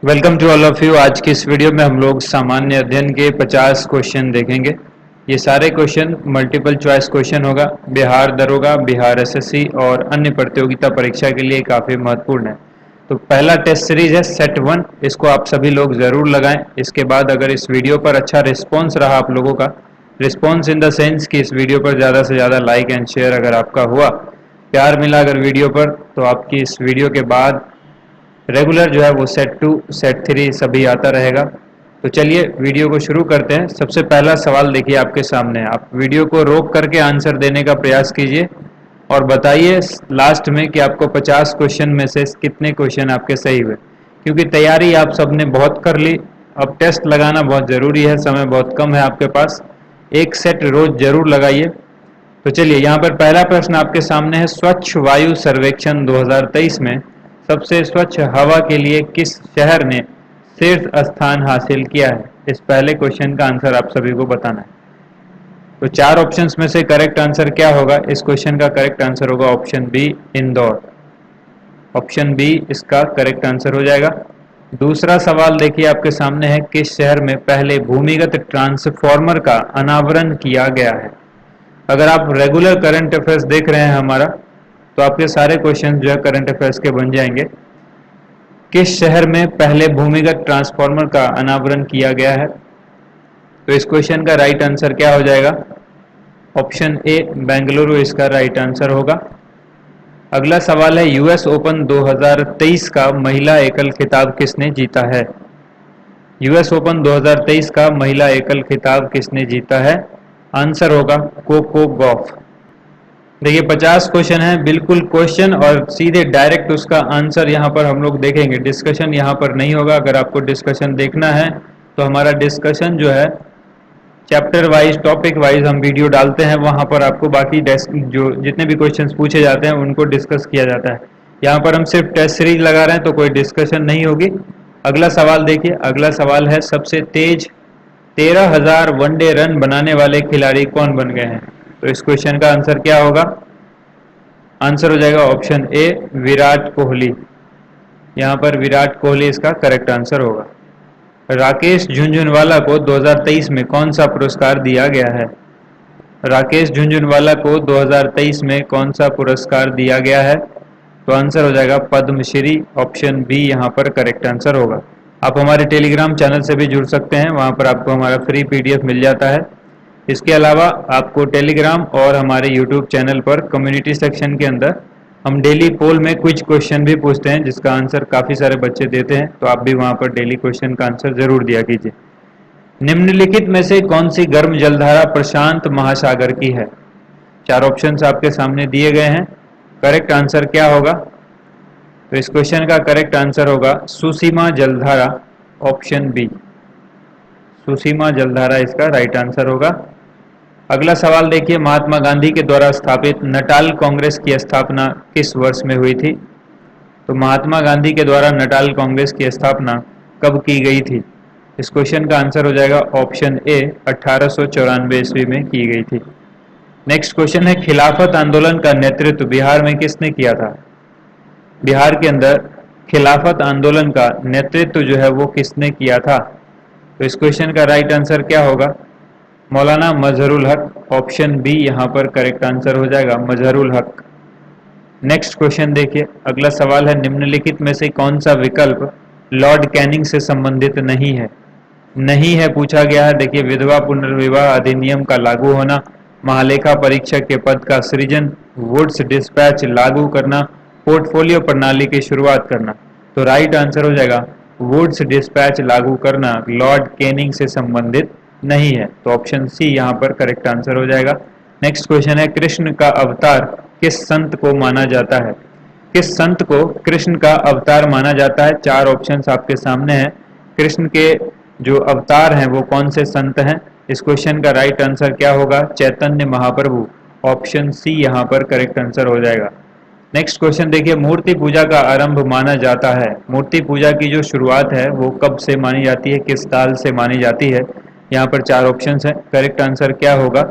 Welcome to all of you. आज की इस वीडियो में हम लोग सामान्य अध्ययन के 50 क्वेश्चन देखेंगे। ये सारे क्वेश्चन मल्टीपल चॉइस क्वेश्चन होगा। बिहार दरोगा, बिहार एसएससी और अन्य प्रतियोगिता परीक्षा के लिए काफ़ी महत्वपूर्ण है। तो पहला टेस्ट सीरीज है सेट 1, इसको आप सभी लोग ज़रूर लगाएं। इसके बाद अगर इस वीडियो पर अच्छा रिस्पॉन्स रहा आप लोगों का, रिस्पॉन्स इन द सेंस कि इस वीडियो पर ज़्यादा से ज़्यादा लाइक एंड शेयर अगर आपका हुआ, प्यार मिला अगर वीडियो पर, तो आपकी इस वीडियो के बाद रेगुलर जो है वो सेट 2 सेट 3 सभी आता रहेगा। तो चलिए वीडियो को शुरू करते हैं। सबसे पहला सवाल देखिए आपके सामने, आप वीडियो को रोक करके आंसर देने का प्रयास कीजिए और बताइए लास्ट में कि आपको 50 क्वेश्चन में से कितने क्वेश्चन आपके सही हुए। क्योंकि तैयारी आप सबने बहुत कर ली, अब टेस्ट लगाना बहुत ज़रूरी है, समय बहुत कम है आपके पास। एक सेट रोज जरूर लगाइए। तो चलिए यहाँ पर पहला प्रश्न आपके सामने है, स्वच्छ वायु सर्वेक्षण 2023 में सबसे स्वच्छ हवा के लिए किस शहर ने शीर्ष स्थान हासिल किया है। इस पहले क्वेश्चन का आंसर आप सभी को बताना है। तो चार ऑप्शंस में से करेक्ट आंसर क्या होगा? इस क्वेश्चन का करेक्ट आंसर होगा option B, Indore. Option B इसका करेक्ट आंसर हो जाएगा। दूसरा सवाल देखिए आपके सामने है, किस शहर में पहले भूमिगत ट्रांसफॉर्मर का अनावरण किया गया है। अगर आप रेगुलर करंट अफेयर्स देख रहे हैं हमारा, तो आपके सारे क्वेश्चन जो है करंट अफेयर्स के बन जाएंगे। किस शहर में पहले भूमिगत ट्रांसफार्मर का अनावरण किया गया है? तो इस क्वेश्चन का राइट आंसर क्या हो जाएगा? ऑप्शन ए, बेंगलुरु इसका राइट आंसर होगा। अगला सवाल है, यूएस ओपन 2023 का महिला एकल खिताब किसने जीता है। यूएस ओपन 2023 का महिला एकल खिताब किसने जीता है? आंसर होगा कोको गॉफ। देखिए 50 क्वेश्चन है, बिल्कुल क्वेश्चन और सीधे डायरेक्ट उसका आंसर यहाँ पर हम लोग देखेंगे। डिस्कशन यहाँ पर नहीं होगा। अगर आपको डिस्कशन देखना है तो हमारा डिस्कशन जो है चैप्टर वाइज, टॉपिक वाइज हम वीडियो डालते हैं, वहाँ पर आपको बाकी जो जितने भी क्वेश्चंस पूछे जाते हैं उनको डिस्कस किया जाता है। यहाँ पर हम सिर्फ टेस्ट सीरीज लगा रहे हैं तो कोई डिस्कशन नहीं होगी। अगला सवाल देखिए, अगला सवाल है, सबसे तेज 13,000 वनडे रन बनाने वाले खिलाड़ी कौन बन गए हैं। तो इस क्वेश्चन का आंसर क्या होगा? आंसर हो जाएगा ऑप्शन ए, विराट कोहली। यहाँ पर विराट कोहली इसका करेक्ट आंसर होगा। राकेश झुनझुनवाला को 2023 में कौन सा पुरस्कार दिया गया है? राकेश झुनझुनवाला को 2023 में कौन सा पुरस्कार दिया गया है? तो आंसर हो जाएगा पद्मश्री। ऑप्शन बी यहाँ पर करेक्ट आंसर होगा। आप हमारे टेलीग्राम चैनल से भी जुड़ सकते हैं, वहाँ पर आपको हमारा फ्री पीडीएफ मिल जाता है। इसके अलावा आपको टेलीग्राम और हमारे यूट्यूब चैनल पर कम्युनिटी सेक्शन के अंदर हम डेली पोल में कुछ क्वेश्चन भी पूछते हैं, जिसका आंसर काफ़ी सारे बच्चे देते हैं। तो आप भी वहाँ पर डेली क्वेश्चन का आंसर जरूर दिया कीजिए। निम्नलिखित में से कौन सी गर्म जलधारा प्रशांत महासागर की है? चार ऑप्शंस आपके सामने दिए गए हैं, करेक्ट आंसर क्या होगा? तो इस क्वेश्चन का करेक्ट आंसर होगा सुसीमा जलधारा। ऑप्शन बी, सुसीमा जलधारा इसका राइट आंसर होगा। अगला सवाल देखिए, महात्मा गांधी के द्वारा स्थापित नटाल कांग्रेस की स्थापना किस वर्ष में हुई थी? तो महात्मा गांधी के द्वारा नटाल कांग्रेस की स्थापना कब की गई थी? इस क्वेश्चन का आंसर हो जाएगा ऑप्शन ए, 1894 ईस्वी में की गई थी। नेक्स्ट क्वेश्चन है, खिलाफत आंदोलन का नेतृत्व बिहार में किसने किया था? बिहार के अंदर खिलाफत आंदोलन का नेतृत्व जो है वो किसने किया था? तो इस क्वेश्चन का राइट आंसर क्या होगा? मौलाना मजहरुल हक। ऑप्शन बी यहाँ पर करेक्ट आंसर हो जाएगा, मजहरुल हक। नेक्स्ट क्वेश्चन देखिए, अगला सवाल है, निम्नलिखित में से कौन सा विकल्प लॉर्ड कैनिंग से संबंधित नहीं है? नहीं है पूछा गया है। देखिए, विधवा पुनर्विवाह अधिनियम का लागू होना, महालेखा परीक्षक के पद का सृजन, वुड्स डिस्पैच लागू करना, पोर्टफोलियो प्रणाली की शुरुआत करना। तो राइट आंसर हो जाएगा वुड्स डिस्पैच लागू करना लॉर्ड कैनिंग से संबंधित नहीं है। तो ऑप्शन सी यहाँ पर करेक्ट आंसर हो जाएगा। नेक्स्ट क्वेश्चन है, कृष्ण का अवतार किस संत को माना जाता है? किस संत को कृष्ण का अवतार माना जाता है? चार ऑप्शंस आपके सामने हैं। कृष्ण के जो अवतार हैं वो कौन से संत हैं? इस क्वेश्चन का राइट आंसर क्या होगा? चैतन्य महाप्रभु। ऑप्शन सी यहाँ पर करेक्ट आंसर हो जाएगा। नेक्स्ट क्वेश्चन देखिए, मूर्ति पूजा का आरंभ माना जाता है, मूर्ति पूजा की जो शुरुआत है वो कब से मानी जाती है, किस काल से मानी जाती है? यहाँ पर चार ऑप्शंस हैं, करेक्ट आंसर क्या होगा?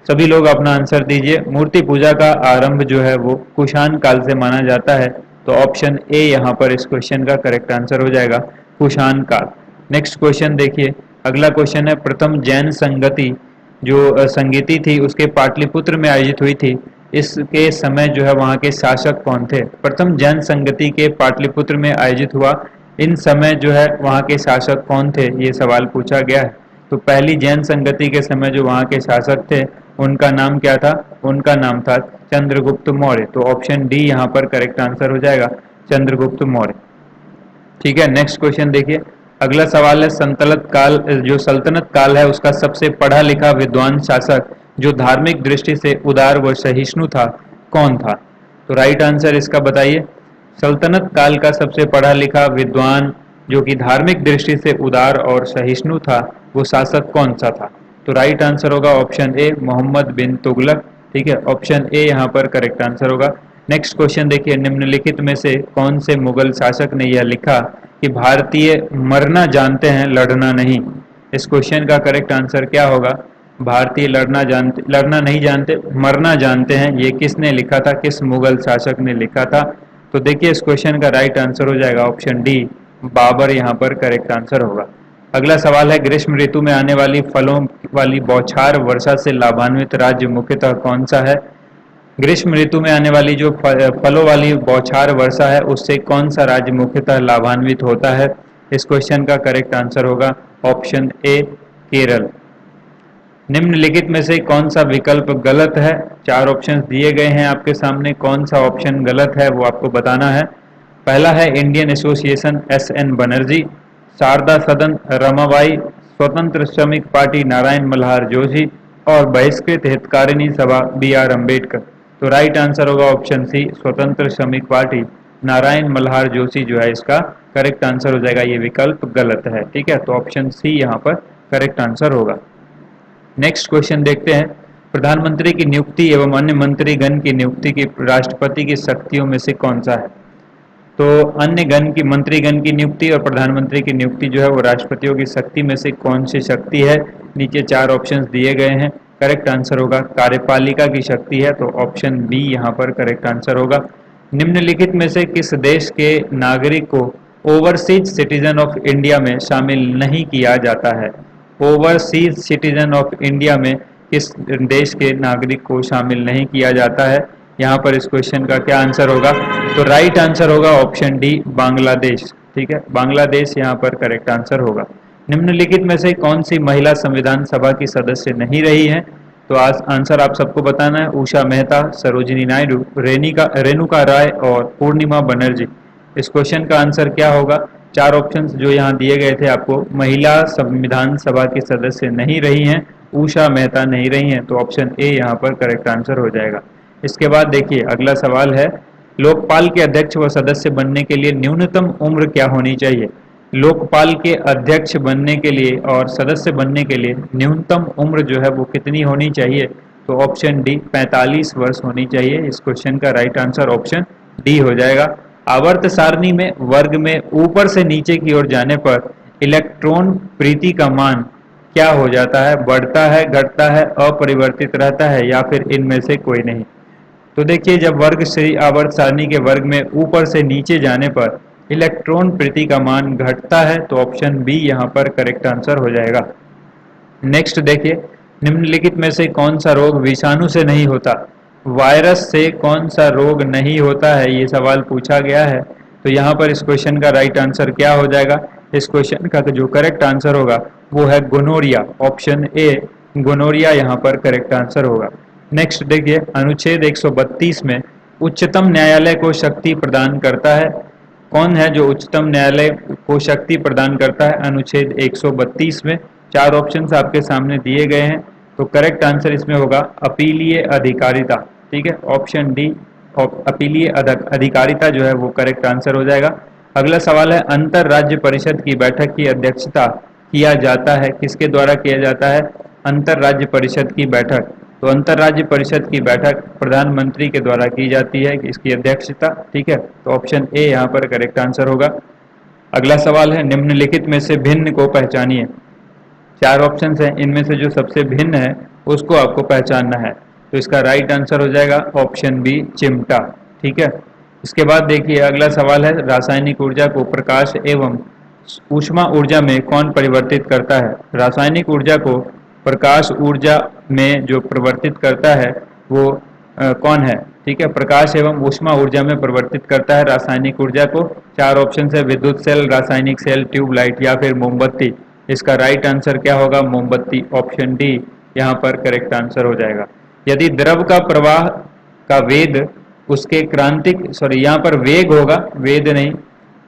सभी लोग अपना आंसर दीजिए। मूर्ति पूजा का आरंभ जो है वो कुषाण काल से माना जाता है। तो ऑप्शन ए यहाँ पर इस क्वेश्चन का करेक्ट आंसर हो जाएगा। कुषाण काल। नेक्स्ट क्वेश्चन देखिए, अगला क्वेश्चन है प्रथम जैन संगति जो संगीति थी उसके पाटलिपुत्र में आयोजित हुई थी, इसके समय जो है वहाँ के शासक कौन थे? प्रथम जैन संगति के पाटलिपुत्र में आयोजित हुआ, इन समय जो है वहाँ के शासक कौन थे, ये सवाल पूछा गया है। तो पहली जैन संगति के समय जो वहाँ के शासक थे उनका नाम क्या था? उनका नाम था चंद्रगुप्त मौर्य। तो ऑप्शन डी यहाँ पर करेक्ट आंसर हो जाएगा, चंद्रगुप्त मौर्य। ठीक है, नेक्स्ट क्वेश्चन देखिए, अगला सवाल है संतलत काल, जो सल्तनत काल है उसका सबसे पढ़ा लिखा विद्वान शासक जो धार्मिक दृष्टि से उदार व सहिष्णु था, कौन था? तो राइट आंसर इसका बताइए, सल्तनत काल का सबसे पढ़ा लिखा विद्वान जो कि धार्मिक दृष्टि से उदार और सहिष्णु था, वो शासक कौन सा था? तो राइट आंसर होगा ऑप्शन ए, मोहम्मद बिन तुगलक। ठीक है, ऑप्शन ए यहाँ पर करेक्ट आंसर होगा। नेक्स्ट क्वेश्चन देखिए, निम्नलिखित में से कौन से मुगल शासक ने यह लिखा कि भारतीय मरना जानते हैं लड़ना नहीं? इस क्वेश्चन का करेक्ट आंसर क्या होगा? भारतीय लड़ना नहीं जानते, मरना जानते हैं, ये किसने लिखा था, किस मुगल शासक ने लिखा था? तो देखिए इस क्वेश्चन का राइट आंसर हो जाएगा ऑप्शन डी, बाबर यहाँ पर करेक्ट आंसर होगा। अगला सवाल है ग्रीष्म ऋतु में आने वाली फलों वाली बौछार वर्षा से लाभान्वित राज्य मुख्यतः कौन सा है? ग्रीष्म ऋतु में आने वाली जो फलों वाली बौछार वर्षा है उससे कौन सा राज्य मुख्यतः लाभान्वित होता है? इस क्वेश्चन का करेक्ट आंसर होगा ऑप्शन ए, केरल। निम्नलिखित में से कौन सा विकल्प गलत है? चार ऑप्शंस दिए गए हैं आपके सामने, कौन सा ऑप्शन गलत है वो आपको बताना है। पहला है Indian Association S N Banerjee, Sharada Sadan Ramabai, स्वतंत्र श्रमिक पार्टी नारायण मल्हार जोशी और बहिष्कृत हितकारिणी सभा बी आर अम्बेडकर। तो राइट आंसर होगा option C, Swatantra Shramik party Narayan Malhar Joshi जो है इसका करेक्ट आंसर हो जाएगा, ये विकल्प गलत है। ठीक है, तो ऑप्शन सी यहाँ पर करेक्ट आंसर होगा। नेक्स्ट क्वेश्चन देखते हैं, प्रधानमंत्री की नियुक्ति एवं अन्य मंत्रीगण की नियुक्ति की राष्ट्रपति की शक्तियों में से कौन सा है? तो अन्य गण की मंत्रीगण की नियुक्ति और प्रधानमंत्री की नियुक्ति जो है वो राष्ट्रपतियों की शक्ति में से कौन सी शक्ति है? नीचे चार ऑप्शंस दिए गए हैं, करेक्ट आंसर होगा कार्यपालिका की शक्ति है, तो ऑप्शन बी यहाँ पर करेक्ट आंसर होगा। निम्नलिखित में से किस देश के नागरिक को ओवरसीज सिटीजन ऑफ इंडिया में शामिल नहीं किया जाता है? ओवरसीज सिटीजन ऑफ इंडिया में किस देश के नागरिक को शामिल नहीं किया जाता है? यहाँ पर इस क्वेश्चन का क्या आंसर होगा? तो राइट आंसर होगा ऑप्शन डी, बांग्लादेश। ठीक है, बांग्लादेश यहाँ पर करेक्ट आंसर होगा। निम्नलिखित में से कौन सी महिला संविधान सभा की सदस्य नहीं रही है? तो आज आंसर आप सबको बताना है, उषा मेहता, सरोजिनी नायडू, रेणुका राय और पूर्णिमा बनर्जी। इस क्वेश्चन का आंसर क्या होगा? चार ऑप्शंस जो यहाँ दिए गए थे आपको, महिला संविधान सभा की सदस्य नहीं रही हैं, उषा मेहता नहीं रही हैं, तो ऑप्शन ए यहाँ पर करेक्ट आंसर हो जाएगा। इसके बाद देखिए अगला सवाल है, लोकपाल के अध्यक्ष व सदस्य बनने के लिए न्यूनतम उम्र क्या होनी चाहिए? लोकपाल के अध्यक्ष बनने के लिए और सदस्य बनने के लिए न्यूनतम उम्र जो है वो कितनी होनी चाहिए? तो ऑप्शन डी, 45 वर्ष होनी चाहिए। इस क्वेश्चन का राइट आंसर ऑप्शन डी हो जाएगा। आवर्त सारणी में वर्ग में ऊपर से नीचे की ओर जाने पर इलेक्ट्रॉन प्रीति का मान क्या हो जाता है? बढ़ता है, घटता है, अपरिवर्तित रहता है या फिर इनमें से कोई नहीं? तो देखिए जब वर्ग से आवर्त सारणी के वर्ग में ऊपर से नीचे जाने पर इलेक्ट्रॉन प्रति का मान घटता है, तो ऑप्शन बी यहाँ पर करेक्ट आंसर हो जाएगा। नेक्स्ट देखिए, निम्नलिखित में से कौन सा रोग विषाणु से नहीं होता? वायरस से कौन सा रोग नहीं होता है, ये सवाल पूछा गया है। तो यहाँ पर इस क्वेश्चन का राइट आंसर क्या हो जाएगा? इस क्वेश्चन का जो करेक्ट आंसर होगा वो है गोनोरिया, ऑप्शन ए, गोनोरिया यहाँ पर करेक्ट आंसर होगा। नेक्स्ट देखिए, अनुच्छेद 132 में उच्चतम न्यायालय को शक्ति प्रदान करता है, कौन है जो उच्चतम न्यायालय को शक्ति प्रदान करता है अनुच्छेद 132 में? चार ऑप्शंस आपके सामने दिए गए हैं, तो करेक्ट आंसर इसमें होगा अपीलीय अधिकारिता। ठीक है, ऑप्शन डी, अपीलीय अधिकारिता जो है वो करेक्ट आंसर हो जाएगा। अगला सवाल है, अंतर राज्य परिषद की बैठक की अध्यक्षता किया जाता है, किसके द्वारा किया जाता है अंतर राज्य परिषद की बैठक? तो अंतर राज्य परिषद की बैठक प्रधानमंत्री के द्वारा की जाती है, इसकी अध्यक्षता। ठीक है, तो ऑप्शन ए यहाँ पर करेक्ट आंसर होगा। अगला सवाल है, निम्नलिखित में से भिन्न को पहचानिए। चार ऑप्शंस हैं, इनमें से जो सबसे भिन्न है उसको आपको पहचानना है, तो इसका राइट आंसर हो जाएगा ऑप्शन बी, चिमटा। ठीक है, इसके बाद देखिए अगला सवाल है, रासायनिक ऊर्जा को प्रकाश एवं ऊष्मा ऊर्जा में कौन परिवर्तित करता है? रासायनिक ऊर्जा को प्रकाश ऊर्जा में जो परिवर्तित करता है वो कौन है? ठीक है, प्रकाश एवं ऊष्मा ऊर्जा में परिवर्तित करता है रासायनिक ऊर्जा को। चार ऑप्शन है, विद्युत सेल, रासायनिक सेल, ट्यूबलाइट या फिर मोमबत्ती। इसका राइट आंसर क्या होगा? मोमबत्ती, ऑप्शन डी यहाँ पर करेक्ट आंसर हो जाएगा। यदि द्रव का प्रवाह का वेग उसके क्रांतिक यहाँ पर वेग होगा, वेद नहीं,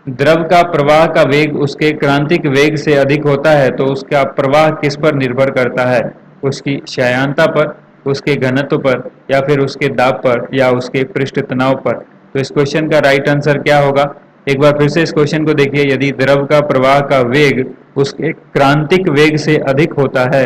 द्रव का प्रवाह का वेग उसके क्रांतिक वेग से अधिक होता है तो उसका प्रवाह किस पर निर्भर करता है? उसकी श्यायनता पर, उसके घनत्व पर या फिर उसके दाब पर या उसके पृष्ठ तनाव पर। तो इस क्वेश्चन का राइट आंसर क्या होगा? एक बार फिर से इस क्वेश्चन को देखिए, यदि द्रव का प्रवाह का वेग उसके क्रांतिक वेग से अधिक होता है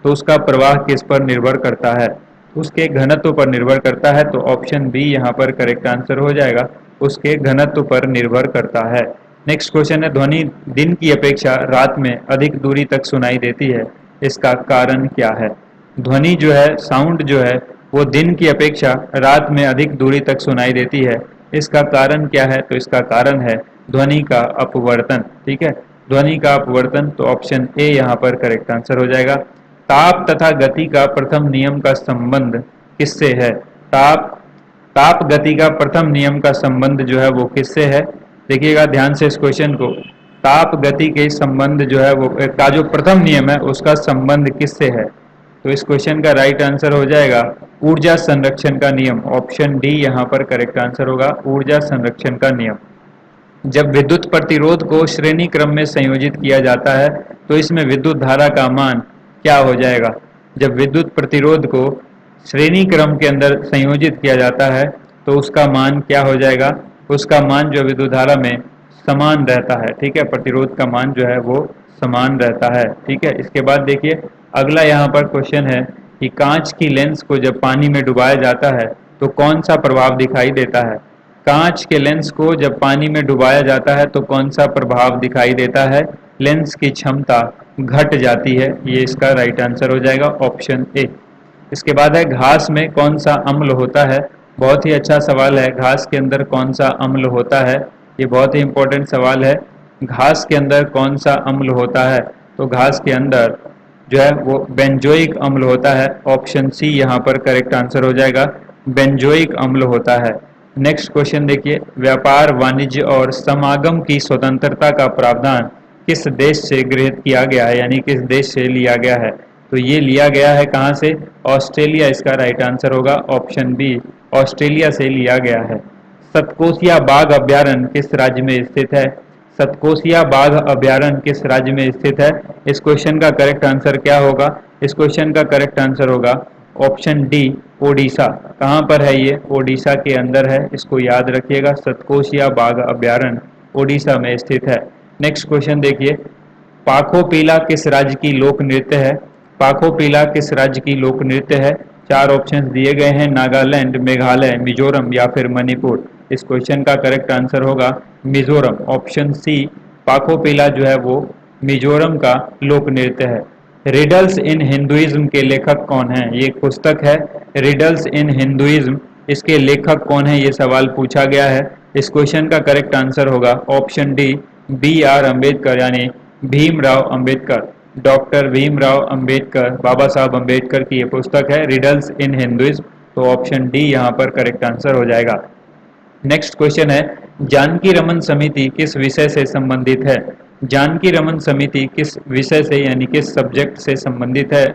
तो उसका प्रवाह किस पर निर्भर करता है? उसके घनत्व पर निर्भर करता है। तो ऑप्शन बी यहाँ पर करेक्ट आंसर हो जाएगा, उसके घनत्व पर निर्भर करता है। नेक्स्ट क्वेश्चन है, ध्वनि दिन की अपेक्षा रात में अधिक दूरी तक सुनाई देती है, इसका कारण क्या है? ध्वनि जो है, साउंड जो है, वो दिन की अपेक्षा रात में अधिक दूरी तक सुनाई देती है, इसका कारण क्या है? तो इसका कारण है ध्वनि का अपवर्तन। ठीक है, ध्वनि का अपवर्तन। तो ऑप्शन ए यहाँ पर करेक्ट आंसर हो जाएगा। ताप तथा गति का प्रथम नियम का संबंध किससे है? ताप ताप गति का प्रथम नियम का संबंध जो है वो किससे है? देखिएगा ध्यान से इस क्वेश्चन को। ताप गति के संबंध जो है वो का जो प्रथम नियम है उसका संबंध किससे है? तो इस क्वेश्चन का राइट आंसर हो जाएगा ऊर्जा संरक्षण का नियम, ऑप्शन डी यहाँ पर करेक्ट आंसर होगा, ऊर्जा संरक्षण का नियम। जब विद्युत प्रतिरोध को श्रेणी क्रम में संयोजित किया जाता है तो इसमें विद्युत धारा का मान क्या हो जाएगा? जब विद्युत प्रतिरोध को श्रेणी क्रम के अंदर संयोजित किया जाता है तो उसका मान क्या हो जाएगा? उसका मान जो विद्युत धारा में समान रहता है। ठीक है, प्रतिरोध का मान जो है वो समान रहता है। ठीक है, इसके बाद देखिए अगला यहाँ पर क्वेश्चन है कि कांच की लेंस को जब पानी में डुबाया जाता है तो कौन सा प्रभाव दिखाई देता है? कांच के लेंस को जब पानी में डुबाया जाता है तो कौन सा प्रभाव दिखाई देता है? लेंस की क्षमता घट जाती है, ये इसका राइट आंसर हो जाएगा, ऑप्शन ए। इसके बाद है, घास में कौन सा अम्ल होता है? बहुत ही अच्छा सवाल है, घास के अंदर कौन सा अम्ल होता है? ये बहुत ही इंपॉर्टेंट सवाल है। घास के अंदर कौन सा अम्ल होता है? तो घास के अंदर जो है वो बेंजोइक अम्ल होता है, ऑप्शन सी यहाँ पर करेक्ट आंसर हो जाएगा, बेंजोइक अम्ल होता है। नेक्स्ट क्वेश्चन देखिए, व्यापार, वाणिज्य और समागम की स्वतंत्रता का प्रावधान किस देश से गृहीत किया गया है, यानी किस देश से लिया गया है? तो ये लिया गया है कहाँ से? ऑस्ट्रेलिया, इसका राइट आंसर होगा, ऑप्शन बी, ऑस्ट्रेलिया से लिया गया है। सतकोसिया बाघ अभ्यारण्य किस राज्य में स्थित है? सतकोसिया बाघ अभ्यारण्य किस राज्य में स्थित है? इस क्वेश्चन का करेक्ट आंसर क्या होगा? इस क्वेश्चन का करेक्ट आंसर होगा ऑप्शन डी, ओडिशा। कहाँ पर है ये? ओडिशा के अंदर है, इसको याद रखिएगा, सतकोसिया बाघ अभ्यारण्य ओडिशा में स्थित है। नेक्स्ट क्वेश्चन देखिए, पाखोपीला किस राज्य की लोक नृत्य है? पाखोपीला किस राज्य की लोक नृत्य है? चार ऑप्शन दिए गए हैं, नागालैंड, मेघालय, मिजोरम या फिर मणिपुर। इस क्वेश्चन का करेक्ट आंसर होगा मिजोरम, ऑप्शन सी, पाखोपीला जो है वो मिजोरम का लोक नृत्य है। रिडल्स इन हिंदुइज्म के लेखक कौन हैं? ये एक पुस्तक है, रिडल्स इन हिंदुइज्म, इसके लेखक कौन है, ये सवाल पूछा गया है। इस क्वेश्चन का करेक्ट आंसर होगा option D, B R Ambedkar, यानी भीमराव अंबेडकर। डॉक्टर भीमराव अंबेडकर, बाबा साहब अंबेडकर की ये पुस्तक है, रिडल्स इन हिंदुइज्म। तो ऑप्शन डी यहाँ पर करेक्ट आंसर हो जाएगा। नेक्स्ट क्वेश्चन है, जानकी रमन समिति किस विषय से संबंधित है? जानकी रमन समिति किस विषय से यानी किस सब्जेक्ट से संबंधित है?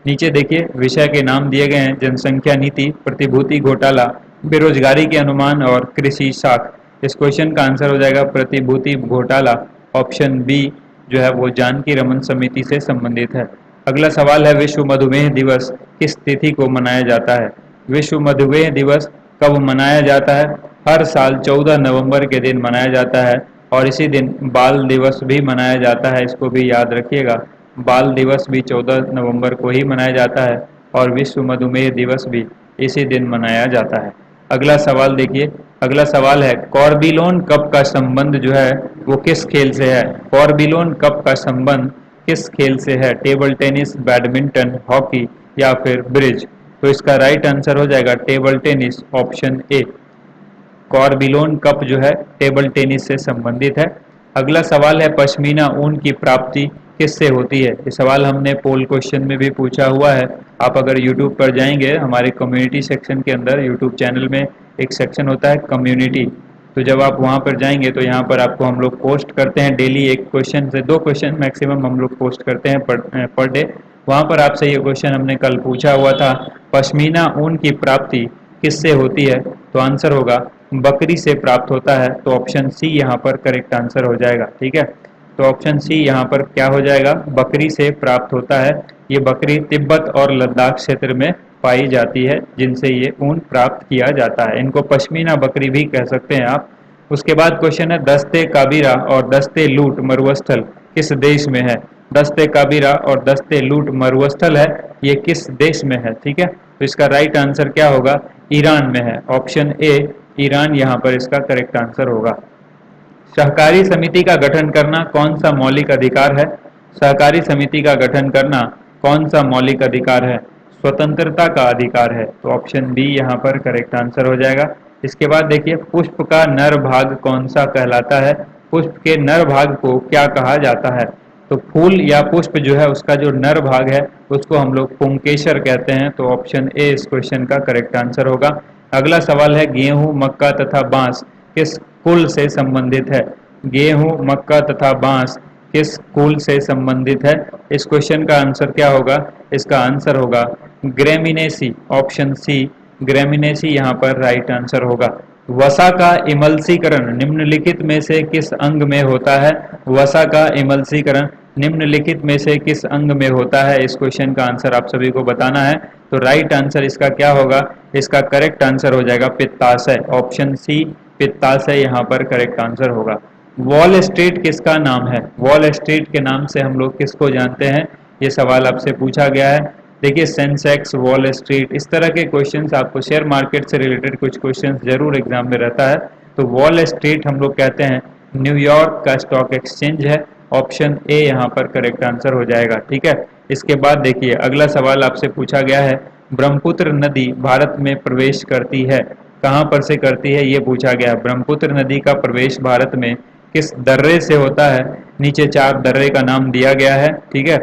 नीचे देखिए विषय के नाम दिए गए हैं, जनसंख्या नीति, प्रतिभूति घोटाला, बेरोजगारी के अनुमान और कृषि साख। इस क्वेश्चन का आंसर हो जाएगा प्रतिभूति घोटाला, ऑप्शन बी जो है वो जानकी रमन समिति से संबंधित है। अगला सवाल है, विश्व मधुमेह दिवस किस तिथि को मनाया जाता है? विश्व मधुमेह दिवस कब मनाया जाता है? हर साल 14 नवंबर के दिन मनाया जाता है और इसी दिन बाल दिवस भी मनाया जाता है, इसको भी याद रखिएगा। बाल दिवस भी 14 नवंबर को ही मनाया जाता है और विश्व मधुमेह दिवस भी इसी दिन मनाया जाता है। अगला सवाल देखिए, अगला सवाल है, कॉर्बिलोन कप का संबंध जो है वो किस खेल से है? कॉर्बिलोन कप का संबंध किस खेल से है? टेबल टेनिस, बैडमिंटन, हॉकी या फिर ब्रिज। तो इसका राइट आंसर हो जाएगा table tennis, option A. Corbillon Cup जो है टेबल टेनिस से संबंधित है। अगला सवाल है पश्मीना ऊन की प्राप्ति किससे होती है। ये सवाल हमने पोल क्वेश्चन में भी पूछा हुआ है। आप अगर YouTube पर जाएंगे हमारे कम्युनिटी सेक्शन के अंदर, YouTube चैनल में एक सेक्शन होता है कम्युनिटी, तो जब आप वहाँ पर जाएंगे तो यहाँ पर आपको हम लोग पोस्ट करते हैं डेली, एक क्वेश्चन से 2 क्वेश्चन मैक्सिमम हम लोग पोस्ट करते हैं पर डे। वहाँ पर आपसे ये क्वेश्चन हमने कल पूछा हुआ था, पश्मीना ऊन की प्राप्ति किससे होती है, तो आंसर होगा बकरी से प्राप्त होता है। तो ऑप्शन सी यहाँ पर करेक्ट आंसर हो जाएगा। ठीक है, तो ऑप्शन सी यहाँ पर क्या हो जाएगा, बकरी से प्राप्त होता है। ये बकरी तिब्बत और लद्दाख क्षेत्र में पाई जाती है जिनसे ये ऊन प्राप्त किया जाता है। इनको पश्मीना बकरी भी कह सकते हैं आप। उसके बाद क्वेश्चन है दस्ते काबीरा और दस्ते लूट मरुस्थल किस देश में है। दस्ते काबीरा और दस्ते लूट मरुस्थल है, ये किस देश में है। ठीक है, तो इसका राइट आंसर क्या होगा, ईरान में है। ऑप्शन ए ईरान यहाँ पर इसका करेक्ट आंसर होगा। सहकारी समिति का गठन करना कौन सा मौलिक अधिकार है। सहकारी समिति का गठन करना कौन सा मौलिक अधिकार है, स्वतंत्रता का अधिकार है। तो ऑप्शन बी यहाँ पर करेक्ट आंसर हो जाएगा। इसके बाद देखिए पुष्प का नर भाग कौन सा कहलाता है। पुष्प के नर भाग को क्या कहा जाता है, तो फूल या पुष्प जो है उसका जो नर भाग है उसको हम लोग पुंकेसर कहते हैं। तो ऑप्शन ए इस क्वेश्चन का करेक्ट आंसर होगा। अगला सवाल है गेहूं, मक्का तथा बांस किस कुल से संबंधित है। गेहूं, मक्का तथा बांस किस कुल से संबंधित है। इस क्वेश्चन का आंसर क्या होगा, इसका आंसर होगा ग्रेमिनेसी। ऑप्शन सी ग्रेमिनेसी यहाँ पर राइट आंसर होगा। वसा का इमल्सीकरण निम्नलिखित में से किस अंग में होता है। वसा का इमल्सीकरण निम्नलिखित में से किस अंग में होता है। इस क्वेश्चन का आंसर आप सभी को बताना है। तो राइट आंसर इसका क्या होगा, इसका करेक्ट आंसर हो जाएगा पित्ताशय। ऑप्शन सी पित्ताशय यहाँ पर करेक्ट आंसर होगा। वॉल स्ट्रीट किसका नाम है। वॉल स्ट्रीट के नाम से हम लोग किसको जानते हैं, ये सवाल आपसे पूछा गया है। देखिए सेंसेक्स, वॉल स्ट्रीट, इस तरह के क्वेश्चंस आपको शेयर मार्केट से रिलेटेड कुछ क्वेश्चंस जरूर एग्जाम में रहता है। तो वॉल स्ट्रीट हम लोग कहते हैं न्यूयॉर्क का स्टॉक एक्सचेंज है। ऑप्शन ए यहाँ पर करेक्ट आंसर हो जाएगा। ठीक है, इसके बाद देखिए अगला सवाल आपसे पूछा गया है ब्रह्मपुत्र नदी भारत में प्रवेश करती है, कहाँ पर से करती है ये पूछा गया। ब्रह्मपुत्र नदी का प्रवेश भारत में किस दर्रे से होता है। नीचे 4 दर्रे का नाम दिया गया है। ठीक है,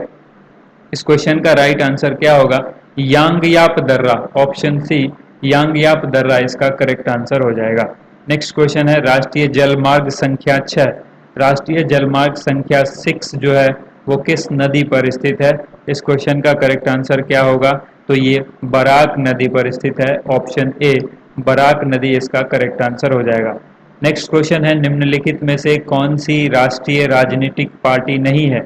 इस क्वेश्चन का राइट आंसर क्या होगा, यांगयाप दर्रा। ऑप्शन सी यांगयाप दर्रा इसका करेक्ट आंसर हो जाएगा। नेक्स्ट क्वेश्चन है राष्ट्रीय जलमार्ग संख्या 6। राष्ट्रीय जलमार्ग संख्या 6 जो है वो किस नदी पर स्थित है। इस क्वेश्चन का करेक्ट आंसर क्या होगा, तो ये बराक नदी पर स्थित है। ऑप्शन ए बराक नदी इसका करेक्ट आंसर हो जाएगा। नेक्स्ट क्वेश्चन है निम्नलिखित में से कौन सी राष्ट्रीय राजनीतिक पार्टी नहीं है।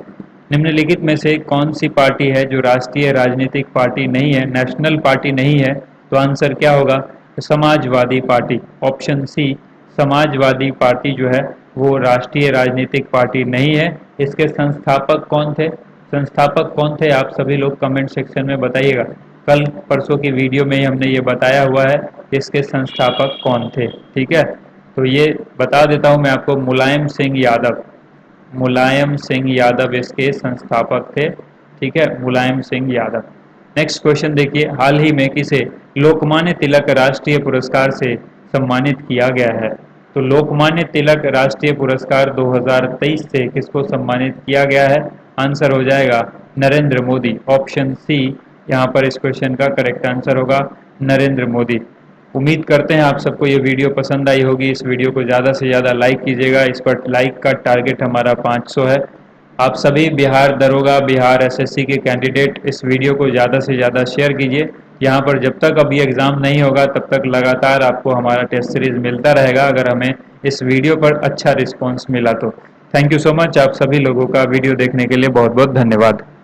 निम्नलिखित में से कौन सी पार्टी है जो राष्ट्रीय राजनीतिक पार्टी नहीं है, नेशनल पार्टी नहीं है। तो आंसर क्या होगा, Samajwadi party. Option C Samajwadi party जो है वो राष्ट्रीय राजनीतिक पार्टी नहीं है। इसके संस्थापक कौन थे, संस्थापक कौन थे आप सभी लोग कमेंट सेक्शन में बताइएगा। कल परसों की वीडियो में ही हमने ये बताया हुआ है कि इसके संस्थापक कौन थे। ठीक है, तो ये बता देता हूँ मैं आपको, मुलायम सिंह यादव। मुलायम सिंह यादव इसके संस्थापक थे। ठीक है, मुलायम सिंह यादव। नेक्स्ट क्वेश्चन देखिए हाल ही में किसे लोकमान्य तिलक राष्ट्रीय पुरस्कार से सम्मानित किया गया है। तो लोकमान्य तिलक राष्ट्रीय पुरस्कार 2023 से किसको सम्मानित किया गया है, आंसर हो जाएगा नरेंद्र मोदी। ऑप्शन सी यहाँ पर इस क्वेश्चन का करेक्ट आंसर होगा नरेंद्र मोदी। उम्मीद करते हैं आप सबको ये वीडियो पसंद आई होगी। इस वीडियो को ज़्यादा से ज़्यादा लाइक कीजिएगा। इस पर लाइक का टारगेट हमारा 500 है। आप सभी बिहार दरोगा, बिहार एसएससी के कैंडिडेट इस वीडियो को ज़्यादा से ज़्यादा शेयर कीजिए। यहाँ पर जब तक अभी एग्ज़ाम नहीं होगा तब तक लगातार आपको हमारा टेस्ट सीरीज मिलता रहेगा, अगर हमें इस वीडियो पर अच्छा रिस्पॉन्स मिला तो। थैंक यू सो मच, आप सभी लोगों का वीडियो देखने के लिए बहुत बहुत धन्यवाद।